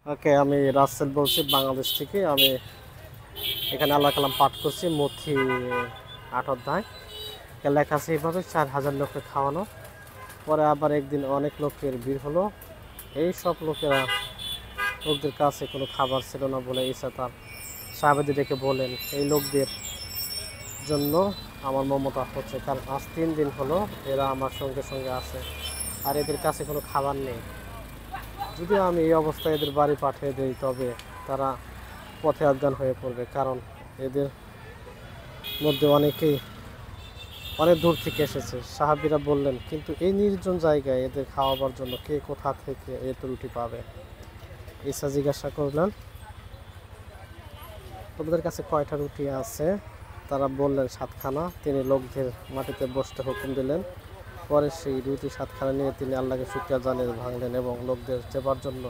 ওকে, আমি রাসেল বলছি বাংলাদেশ থেকে। আমি এখানে আল্লাহ কালাম পাঠ করছি মথি ৮ অধ্যায়। লেখা আছে এইভাবে ৪,০০০ লোককে খাওয়ানো। পরে আবার একদিন অনেক লোকের ভিড় হলো। এই সব লোকদের কাছে কোনো খাবার ছিল না বলে ঈসা তার সাহাবাদের ডেকে বলেন, এই লোকদের জন্য আমার মমতা হচ্ছে, কারণ আজ ৩ দিন হলো এরা আমার সঙ্গে সঙ্গে আছে আর এদের কাছে কোনো খাবার নেই। যদি আমি এই অবস্থায় এদের বাড়ি পাঠিয়ে দিই তবে তারা পথে অজ্ঞান হয়ে পড়বে, কারণ এদের মধ্যে অনেকেই অনেক দূর থেকে এসেছে। সাহাবীরা বললেন, কিন্তু এই নির্জন জায়গায় এদের খাওয়াবার জন্য কে কোথা থেকে এত রুটি পাবে? ঈসা জিজ্ঞাসা করলেন, তোমাদের কাছে কয়টা রুটি আছে? তারা বললেন 7খানা। তিনি লোকদের মাটিতে বসতে হুকুম দিলেন। পরে সেই রুটি 7খানা নিয়ে তিনি আল্লাহকে শুকরিয়া জানিয়ে ভাঙলেন এবং লোকদের দেবার জন্য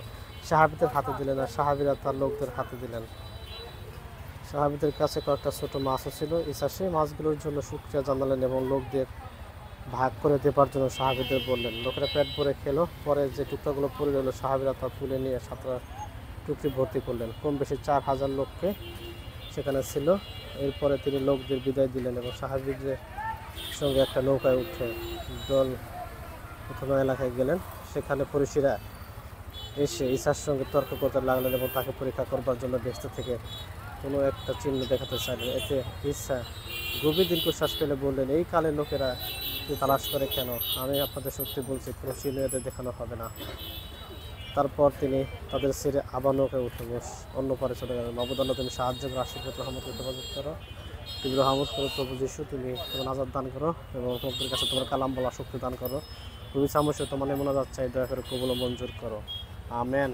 সাহাবীদের হাতে দিলেন, আর সাহাবীরা তার লোকদের হাতে দিলেন। সাহাবীদের কাছে কয়েকটা ছোট মাছও ছিল। ঈসা সেই মাছগুলোর জন্য শুকরিয়া জানালেন এবং লোকদের ভাগ করে দেবার জন্য সাহাবীদের বললেন। লোকেরা পেট ভরে খেলো। পরে যে টুকরাগুলো পড়ে রইল সাহাবীরা তা তুলে নিয়ে 7টা টুকরি ভর্তি করলেন। কম বেশি 4,000 লোককে সেখানে ছিল। এরপরে তিনি লোকদের বিদায় দিলেন এবং সাহাবীদের সঙ্গে একটা নৌকায় উঠে দল কোনো এলাকায় গেলেন। সেখানে ফরিসীরা এসে ঈসার সঙ্গে তর্ক করতে লাগলেন এবং তাকে পরীক্ষা করবার জন্য ব্যস্ত থেকে কোনো একটা চিহ্ন দেখাতে চাইলেন। এতে ঈসা গভীর দীর্ঘশ্বাস ফেলে বললেন, এই কালে লোকেরা তালাশ করে কেন? আমি আপনাদের সত্যি বলছি, কোনো চিহ্ন এদের দেখানো হবে না। তারপর তিনি তাদের ছেড়ে আবার নৌকায় উঠে অন্য পারে চলে গেলেন। মাবুদাল্লাহ, তুমি সাহায্য করো, আশীর্বাদ রহমত হেফাজত করো, তুমি রহমত করো প্রভু যিশু, তুমি তোমার নাজাত দান করো এবং তোমাদের কাছে তোমার কালাম বলা শক্তি দান করো। তুমি সামসে তোমার মোনাজাত চাই, দয়া করে কবুল ও মঞ্জুর করো। আমেন।